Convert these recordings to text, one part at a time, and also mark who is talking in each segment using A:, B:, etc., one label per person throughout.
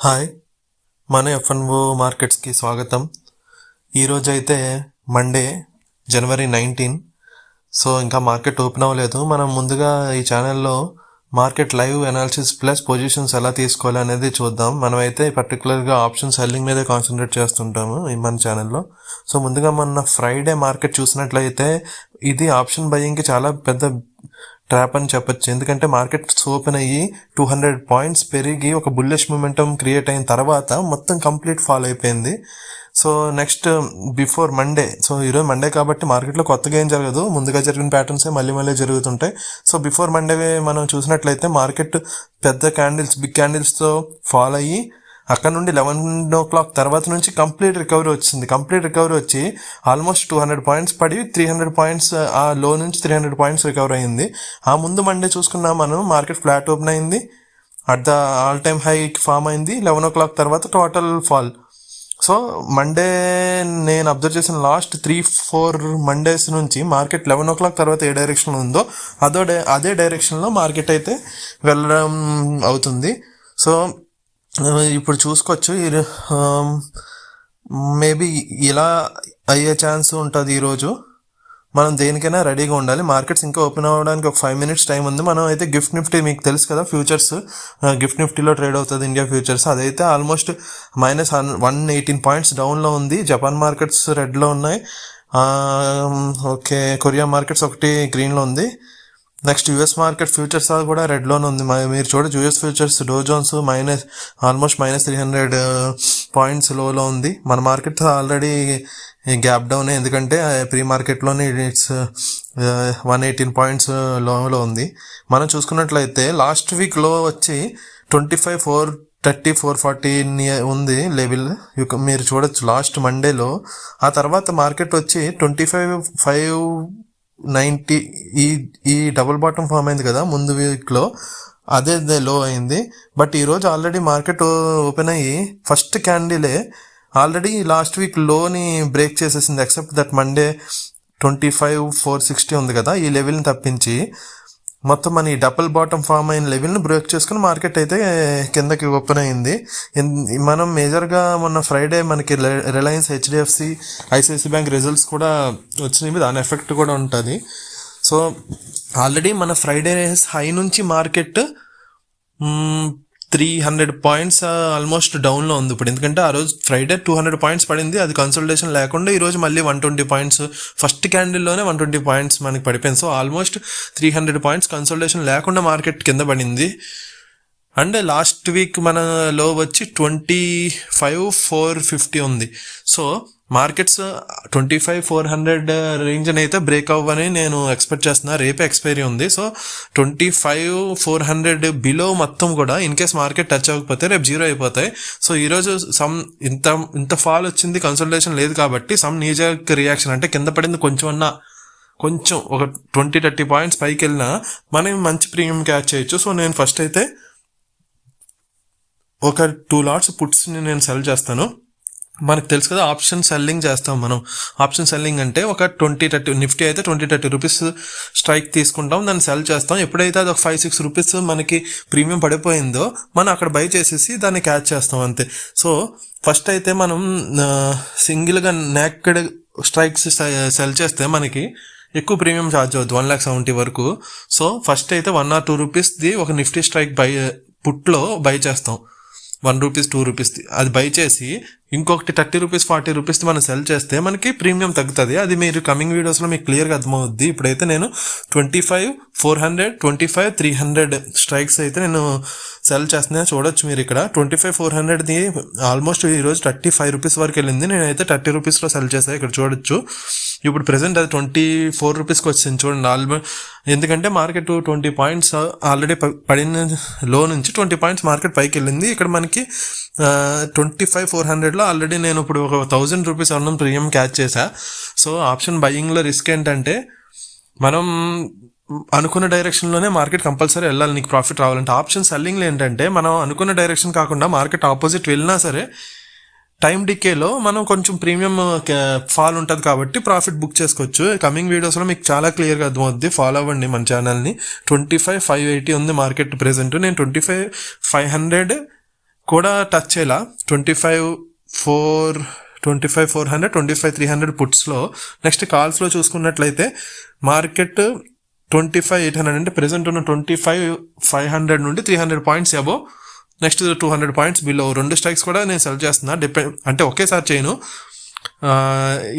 A: Hi, మన F&O మార్కెట్స్కి స్వాగతం. ఈరోజు అయితే మండే జనవరి 19. సో ఇంకా మార్కెట్ ఓపెన్ అవ్వలేదు. మనం ముందుగా ఈ ఛానల్లో market live analysis plus positions ఎలా తీసుకోవాలి అనేది చూద్దాం. మనమైతే పర్టికులర్గా ఆప్షన్ సెల్లింగ్ మీదే కాన్సన్ట్రేట్ చేస్తుంటాము ఈ మన ఛానల్లో. సో ముందుగా మన ఫ్రైడే మార్కెట్ చూసినట్లయితే ఇది ఆప్షన్ బయింగ్కి చాలా పెద్ద ట్రాప్ అని చెప్పొచ్చు. ఎందుకంటే మార్కెట్స్ ఓపెన్ అయ్యి 200 పాయింట్స్ పెరిగి ఒక బుల్లిష్ మొమెంటం క్రియేట్ అయిన తర్వాత మొత్తం కంప్లీట్ ఫాల్ అయిపోయింది. So next before Monday, so ఈరోజు మండే కాబట్టి మార్కెట్లో కొత్తగా ఏం జరగదు, ముందుగా జరిగిన ప్యాటర్న్సే మళ్ళీ జరుగుతుంటాయి. సో బిఫోర్ మండే మనం చూసినట్లయితే మార్కెట్ పెద్ద క్యాండిల్స్, బిగ్ క్యాండిల్స్తో ఫాల్ అయ్యి అక్కడ నుండి 11 o'clock తర్వాత నుంచి కంప్లీట్ రికవరీ వచ్చి ఆల్మోస్ట్ 200 పాయింట్స్ పడి 300 పాయింట్స్ ఆ లో నుంచి 300 పాయింట్స్ రికవర్ అయింది. ఆ ముందు మండే చూసుకున్నా మనం మార్కెట్ ఫ్లాట్ ఓపెన్ అయింది, at the all time high form అయింది. 11 o'clock తర్వాత టోటల్ ఫాల్. సో మండే నేను అబ్జర్వ్ చేసిన లాస్ట్ 3-4 మండేస్ నుంచి మార్కెట్ 11 o'clock తర్వాత ఏ డైరెక్షన్లో ఉందో అదే డైరెక్షన్లో మార్కెట్ అయితే వెళ్ళడం అవుతుంది. సో ఇప్పుడు చూసుకోవచ్చు, మేబీ ఇలా అయ్యే ఛాన్స్ ఉంటుంది. ఈరోజు మనం దేనికైనా రెడీగా ఉండాలి. మార్కెట్స్ ఇంకా ఓపెన్ అవ్వడానికి ఒక 5 minutes టైం ఉంది. మనం అయితే గిఫ్ట్ నిఫ్టీ మీకు తెలుసు కదా, ఫ్యూచర్స్ గిఫ్ట్ నిఫ్టీలో ట్రేడ్ అవుతుంది ఇండియా ఫ్యూచర్స్. అదైతే ఆల్మోస్ట్ -118 పాయింట్స్ డౌన్లో ఉంది. జపాన్ మార్కెట్స్ రెడ్లో ఉన్నాయి. ఓకే, కొరియా మార్కెట్స్ ఒకటి గ్రీన్లో ఉంది. నెక్స్ట్ యూఎస్ మార్కెట్ ఫ్యూచర్స్ కూడా రెడ్లోనే ఉంది. మీరు చూడొచ్చు, US futures Dow Jones almost -300 points లోలో ఉంది. మన మార్కెట్ ఆల్రెడీ గ్యాప్ డౌన్, ఎందుకంటే ప్రీ మార్కెట్లోనే ఇట్స్ 118 పాయింట్స్ లోలో ఉంది. మనం చూసుకున్నట్లయితే లాస్ట్ వీక్ లో వచ్చి 25,430 440 ఉంది లెవెల్. మీరు చూడొచ్చు లాస్ట్ మండేలో. ఆ తర్వాత మార్కెట్ వచ్చి 25,590 ఈ డబుల్ బాటమ్ ఫామ్ అయింది కదా ముందు వీక్లో, అదే లో అయింది. బట్ ఈరోజు ఆల్రెడీ మార్కెట్ ఓపెన్ అయ్యి ఫస్ట్ క్యాండిలే ఆల్రెడీ లాస్ట్ వీక్ లోని బ్రేక్ చేసేసింది. ఎక్సెప్ట్ దట్ మండే 25,460 ఉంది కదా, ఈ లెవెల్ని తప్పించి మొత్తం మన ఈ డబుల్ బాటమ్ ఫామ్ అయిన లెవెల్ని బ్రేక్ చేసుకుని మార్కెట్ అయితే కిందకి ఓపెన్ అయింది. మనం మేజర్గా మొన్న ఫ్రైడే మనకి Reliance, HDFC, ICICI bank results కూడా వచ్చినాయి, దాని ఎఫెక్ట్ కూడా ఉంటుంది. సో ఆల్రెడీ మన ఫ్రైడే హై నుంచి మార్కెట్ 300 పాయింట్స్ ఆల్మోస్ట్ డౌన్లో ఉంది ఇప్పుడు. ఎందుకంటే ఆ రోజు ఫ్రైడే 200 పాయింట్స్ పడింది, అది కన్సల్టేషన్ లేకుండా. ఈరోజు మళ్ళీ 120 పాయింట్స్, ఫస్ట్ క్యాండిల్లోనే 120 పాయింట్స్ మనకి పడిపోయింది. సో ఆల్మోస్ట్ 300 పాయింట్స్ కన్సల్టేషన్ లేకుండా మార్కెట్ కింద పడింది. అండ్ లాస్ట్ వీక్ మన లో వచ్చి 25,450 ఉంది. సో మార్కెట్స్ 25,400 రేంజ్ అని అయితే బ్రేక్ అవ్వని నేను ఎక్స్పెక్ట్ చేస్తున్నా. రేపే ఎక్స్పైరీ ఉంది. సో 25,400 బిలో మొత్తం కూడా ఇన్ కేస్ మార్కెట్ టచ్ అవ్వకపోతే రేపు జీరో అయిపోతాయి. సో ఈరోజు ఇంత ఫాల్ వచ్చింది, కన్సల్టేషన్ లేదు కాబట్టి సమ్ నీజర్ రియాక్షన్, అంటే కింద పడింది కొంచెం ఒక 20-30 పాయింట్స్ పైకి వెళ్ళినా మనం మంచి ప్రీమియం క్యాచ్ చేయొచ్చు. సో నేను ఫస్ట్ అయితే ఒక 2 lots పుట్స్ని నేను సెల్ చేస్తాను. మనకు తెలుసు కదా, ఆప్షన్ సెల్లింగ్ చేస్తాం మనం. ఆప్షన్ సెల్లింగ్ అంటే ఒక 20-30 నిఫ్టీ అయితే 20-30 రూపీస్ స్ట్రైక్ తీసుకుంటాం, దాన్ని సెల్ చేస్తాం. ఎప్పుడైతే అది ఒక 5-6 రూపీస్ మనకి ప్రీమియం పడిపోయిందో మనం అక్కడ బై చేసేసి దాన్ని క్యాచ్ చేస్తాం, అంతే. సో ఫస్ట్ అయితే మనం సింగిల్గా నేకెడ్ స్ట్రైక్స్ సెల్ చేస్తే మనకి ఎక్కువ ప్రీమియం ఛార్జ్ అవుతుంది, 170,000 వరకు. సో ఫస్ట్ అయితే 1 or 2 రూపీస్ది ఒక నిఫ్టీ స్ట్రైక్ పుట్లో బై చేస్తాం, 1 రూపీస్ 2 రూపీస్ది. అది బై చేసి ఇంకొకటి 30 రూపీస్ 40 రూపీస్ది మనం సెల్ చేస్తే మనకి ప్రీమియం తగ్గుతుంది. అది మీరు కమింగ్ వీడియోస్లో మీకు క్లియర్గా అర్థమవుద్ది. ఇప్పుడైతే నేను 25,400 25,300 స్ట్రైక్స్ అయితే నేను సెల్ చేస్తున్నా. చూడొచ్చు మీరు ఇక్కడ 25,400ది ఆల్మోస్ట్ ఈరోజు 35 రూపీస్ వరకు వెళ్ళింది. నేనైతే 30 రూపీస్లో సెల్ చేస్తాను. ఇక్కడ చూడొచ్చు ఇప్పుడు ప్రెసెంట్ అది 24 రూపీస్కి వచ్చింది చూడండి. ఎందుకంటే మార్కెట్ 20 పాయింట్స్ ఆల్రెడీ పడిన లో నుంచి 20 పాయింట్స్ మార్కెట్ పైకి వెళ్ళింది. ఇక్కడ మనకి 25,400లో ఆల్రెడీ నేను ఇప్పుడు ఒక 1,000 రూపీస్ అన్నం ప్రీమియం క్యాచ్ చేశా. సో ఆప్షన్ బయింగ్లో రిస్క్ ఏంటంటే మనం అనుకున్న డైరెక్షన్లోనే మార్కెట్ కంపల్సరీ వెళ్ళాలి నీకు ప్రాఫిట్ రావాలంటే. ఆప్షన్ సెల్లింగ్లో ఏంటంటే మనం అనుకున్న డైరెక్షన్ కాకుండా మార్కెట్ ఆపోజిట్ వెళ్ళినా సరే టైం డికేలో మనం కొంచెం ప్రీమియం ఫాల్ ఉంటుంది కాబట్టి ప్రాఫిట్ బుక్ చేసుకోవచ్చు. కమింగ్ వీడియోస్లో మీకు చాలా క్లియర్గా అర్థమవుద్ది. ఫాలో అవ్వండి మన ఛానల్ని. 25,580 ఉంది మార్కెట్ ప్రెసెంట్. నేను 25,500 కూడా టచ్ చేయాల 25,400 25,300 పుట్స్లో. నెక్స్ట్ కాల్స్లో చూసుకున్నట్లయితే మార్కెట్ 25,800 అంటే ప్రెసెంట్ ఉన్న 25,500 నుండి 300 పాయింట్స్ అబో, నెక్స్ట్ 200 పాయింట్స్ బిలో. 2 స్ట్రైక్స్ కూడా నేను సెల్ చేస్తున్నా, అంటే ఒకేసారి చేయను.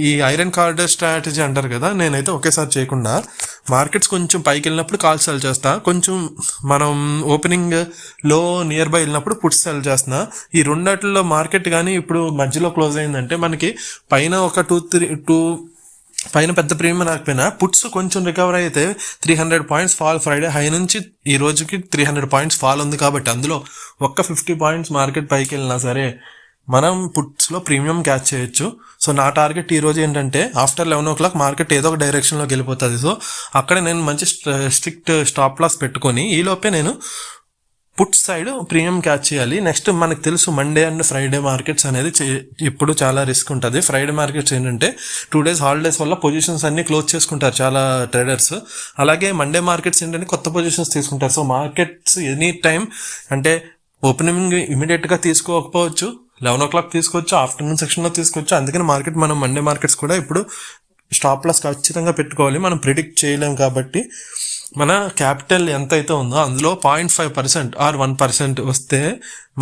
A: ఈ ఐరన్ కార్డర్ స్ట్రాటజీ అంటారు కదా, నేనైతే ఒకేసారి చేయకుండా మార్కెట్స్ కొంచెం పైకి వెళ్ళినప్పుడు కాల్స్ సెల్ చేస్తా, కొంచెం మనం ఓపెనింగ్ లో నియర్ బై వెళ్ళినప్పుడు పుట్స్ సెల్ చేస్తున్నా. ఈ రెండాటిల్లో మార్కెట్ కానీ ఇప్పుడు మధ్యలో క్లోజ్ అయిందంటే మనకి పైన ఒక 2 పైన పెద్ద ప్రీమియం రాకపోయినా పుట్స్ కొంచెం రికవర్ అయితే 300 పాయింట్స్ ఫాల్, ఫ్రైడే హై నుంచి ఈ రోజుకి 300 పాయింట్స్ ఫాల్ ఉంది కాబట్టి అందులో ఒక్క 50 పాయింట్స్ మార్కెట్ పైకి వెళ్ళినా సరే మనం పుట్స్లో ప్రీమియం క్యాచ్ చేయొచ్చు. సో నా టార్గెట్ ఈ రోజు ఏంటంటే ఆఫ్టర్ 11 o'clock మార్కెట్ ఏదో ఒక డైరెక్షన్లోకి వెళ్ళిపోతుంది. సో అక్కడ నేను మంచి స్ట్రిక్ట్ స్టాప్ లాస్ పెట్టుకొని ఈలోపే నేను పుట్ సైడ్ ప్రీమియం క్యాచ్ చేయాలి. నెక్స్ట్ మనకు తెలుసు మండే అండ్ ఫ్రైడే మార్కెట్స్ అనేది ఇప్పుడు చాలా రిస్క్ ఉంటుంది. ఫ్రైడే మార్కెట్స్ ఏంటంటే 2 days హాలిడేస్ వల్ల పొజిషన్స్ అన్ని క్లోజ్ చేసుకుంటారు చాలా ట్రేడర్స్. అలాగే మండే మార్కెట్స్ ఏంటంటే కొత్త పొజిషన్స్ తీసుకుంటారు. సో మార్కెట్స్ ఎనీ టైం అంటే ఓపెనింగ్ ఇమీడియట్గా తీసుకోకపోవచ్చు, 11 o'clock తీసుకోవచ్చు, ఆఫ్టర్నూన్ సెక్షన్లో తీసుకోవచ్చు. అందుకని మనం మండే మార్కెట్స్ కూడా ఇప్పుడు స్టాప్ లాస్ ఖచ్చితంగా పెట్టుకోవాలి. మనం ప్రిడిక్ట్ చేయలేం కాబట్టి మన క్యాపిటల్ ఎంత అయితే ఉందో అందులో 0.5% ఆర్ 1% వస్తే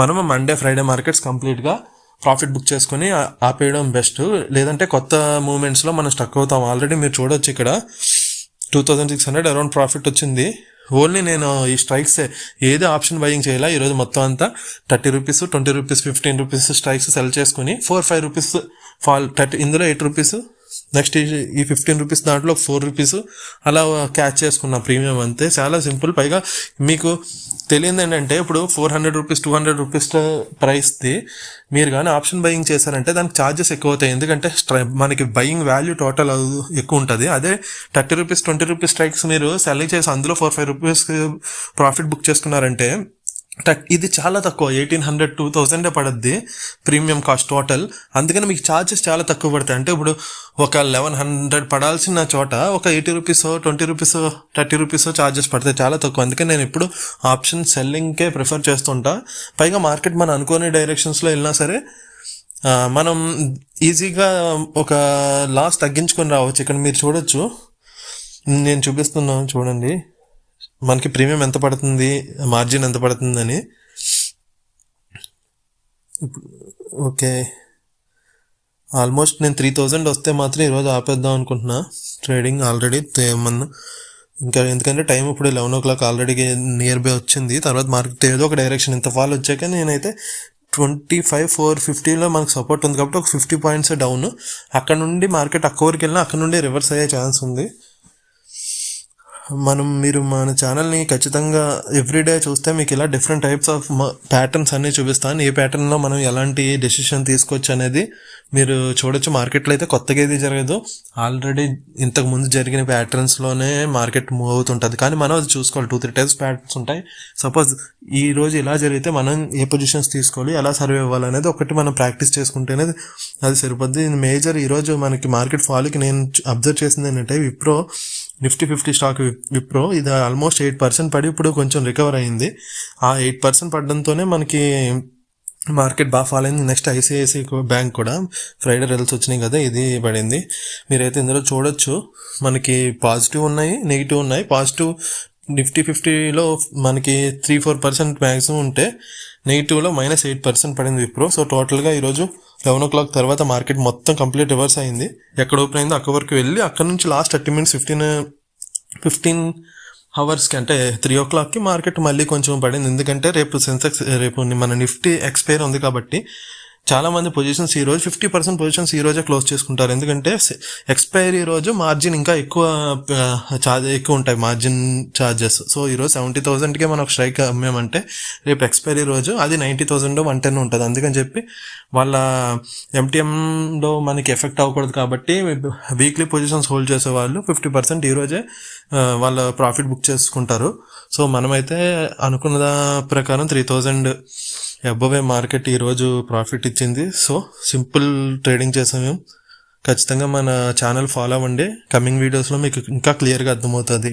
A: మనం మండే ఫ్రైడే మార్కెట్స్ కంప్లీట్గా ప్రాఫిట్ బుక్ చేసుకుని ఆపేయడం బెస్ట్. లేదంటే కొత్త మూమెంట్స్లో మనం స్టక్ అవుతాం. ఆల్రెడీ మీరు చూడొచ్చు ఇక్కడ 2,600 అరౌండ్ ప్రాఫిట్ వచ్చింది. ఓన్లీ నేను ఈ స్ట్రైక్స్ ఏదో ఆప్షన్ బయింగ్ చేయాలా ఈరోజు మొత్తం అంతా 30 rupees 20 rupees 15 rupees strikes cell చేసుకుని 4-5 రూపీస్ ఫాల్, 30 ఇందులో 8 రూపీస్, నెక్స్ట్ ఈ 15 రూపీస్ దాంట్లో 4 రూపీస్ అలా క్యాచ్ చేసుకున్నా ప్రీమియం. అంతే, చాలా సింపుల్. పైగా మీకు తెలియదు ఏంటంటే ఇప్పుడు 400 రూపీస్ 200 రూపీస్ ప్రైస్ది మీరు కానీ ఆప్షన్ బయింగ్ చేశారంటే దానికి ఛార్జెస్ ఎక్కువ అవుతాయి. ఎందుకంటే మనకి బయింగ్ వాల్యూ టోటల్ ఎక్కువ ఉంటుంది. అదే 30 రూపీస్ 20 రూపీస్ స్ట్రైక్స్ మీరు సెల్లింగ్ చేసి అందులో 4-5 రూపీస్ ప్రాఫిట్ బుక్ చేసుకున్నారంటే ఇది చాలా తక్కువ, 1,800-2,000 పడుద్ది ప్రీమియం కాస్ట్ టోటల్. అందుకని మీకు ఛార్జెస్ చాలా తక్కువ పడతాయి. అంటే ఇప్పుడు ఒక 1,100 పడాల్సిన చోట ఒక 80 రూపీస్ 20 రూపీస్ 30 రూపీస్ ఛార్జెస్ పడతాయి, చాలా తక్కువ. అందుకని నేను ఇప్పుడు ఆప్షన్ సెల్లింగ్కే ప్రిఫర్ చేస్తుంటా. పైగా మార్కెట్ మనం అనుకోని డైరెక్షన్స్లో వెళ్ళినా సరే మనం ఈజీగా ఒక లాస్ తగ్గించుకొని రావచ్చు. ఇక్కడ మీరు చూడొచ్చు, నేను చూపిస్తున్నాను చూడండి మనకి ప్రీమియం ఎంత పడుతుంది, మార్జిన్ ఎంత పడుతుందని. ఓకే, ఆల్మోస్ట్ నేను 3,000 వస్తే మాత్రం ఈరోజు ఆపేద్దాం అనుకుంటున్నా ట్రేడింగ్. ఆల్రెడీ ఇంకా ఎందుకంటే టైం ఇప్పుడు 11 o'clock ఆల్రెడీ నియర్ బై వచ్చింది. తర్వాత మార్కెట్ ఏదో ఒక డైరెక్షన్ ఇంత ఫాల్ వచ్చాక నేనైతే 25,450లో మనకు సపోర్ట్ ఉంది కాబట్టి ఒక 50 పాయింట్స్ డౌన్. అక్కడ నుండి మార్కెట్ అక్కడికి వెళ్ళినా అక్కడ నుండి రివర్స్ అయ్యే ఛాన్స్ ఉంది. మీరు మన ఛానల్ని ఖచ్చితంగా ఎవ్రీడే చూస్తే మీకు ఇలా డిఫరెంట్ టైప్స్ ఆఫ్ ప్యాటర్న్స్ అన్నీ చూపిస్తాను. ఏ ప్యాటర్న్లో మనం ఎలాంటి డెసిషన్ తీసుకోవచ్చు అనేది మీరు చూడొచ్చు. మార్కెట్లో అయితే కొత్తగా ఏది జరగదు, ఆల్రెడీ ఇంతకు ముందు జరిగిన ప్యాటర్న్స్లోనే మార్కెట్ మూవ్ అవుతుంటుంది. కానీ మనం అది చూసుకోవాలి. 2-3 టైప్స్ ప్యాటర్న్స్ ఉంటాయి. సపోజ్ ఈ రోజు ఇలా జరిగితే మనం ఏ పొజిషన్స్ తీసుకోవాలి, ఎలా సర్వే ఇవ్వాలనేది ఒకటి మనం ప్రాక్టీస్ చేసుకుంటేనే అది సరిపోద్ది. మేజర్ ఈరోజు మనకి మార్కెట్ ఫాల్కి నేను అబ్జర్వ్ చేసింది ఏంటంటే విప్రో నిఫ్టీ 50 స్టాక్ విప్రో ఇది ఆల్మోస్ట్ 8% పడి ఇప్పుడు కొంచెం రికవర్ అయింది. ఆ 8% పడడంతోనే మనకి మార్కెట్ బాగా ఫాల్ అయింది. నెక్స్ట్ ఐసిఐసిఐ బ్యాంక్ కూడా ఫ్రైడే రిజల్ట్స్ వచ్చినాయి కదా, ఇది పడింది. మీరైతే ఇందులో చూడొచ్చు మనకి పాజిటివ్ ఉన్నాయి, నెగిటివ్ ఉన్నాయి. పాజిటివ్ నిఫ్టీ 50లో మనకి 3-4% మ్యాక్సిమం ఉంటే నెగిటివ్లో -8% పడింది విప్రో. సో టోటల్గా ఈరోజు 11 o'clock తర్వాత మార్కెట్ మొత్తం కంప్లీట్ రివర్స్ అయింది. ఎక్కడ ఓపెన్ అయిందో అక్కడ వరకు వెళ్ళి అక్కడ నుంచి లాస్ట్ 30 minutes 15 అవర్స్కి అంటే 3 o'clockకి మార్కెట్ మళ్ళీ కొంచెం పడింది. ఎందుకంటే రేపు మన నిఫ్టీ ఎక్స్పైర్ ఉంది కాబట్టి చాలామంది పొజిషన్స్ ఈరోజు 50% పొజిషన్స్ ఈరోజే క్లోజ్ చేసుకుంటారు. ఎందుకంటే ఎక్స్పైరీ రోజు మార్జిన్ ఇంకా ఎక్కువ ఉంటాయి మార్జిన్ ఛార్జెస్. సో ఈరోజు 70,000కే మనం ఒక స్ట్రైక్ అమ్మామంటే రేపు ఎక్స్పైరీ రోజు అది 90,000 110 ఉంటుంది. అందుకని చెప్పి వాళ్ళ ఎంటీఎంలో మనకి ఎఫెక్ట్ అవ్వకూడదు కాబట్టి వీక్లీ పొజిషన్స్ హోల్డ్ చేసే వాళ్ళు 50% ఈరోజే వాళ్ళ ప్రాఫిట్ బుక్ చేసుకుంటారు. సో మనమైతే అనుకున్న ప్రకారం 3,000 అబోవే మార్కెట్ ఈరోజు ప్రాఫిట్ ఇచ్చింది. సో సింపుల్ ట్రేడింగ్ చేసాము. ఖచ్చితంగా మన ఛానల్ ఫాలో అవ్వండి. కమింగ్ వీడియోస్లో మీకు ఇంకా క్లియర్గా అర్థమవుతుంది.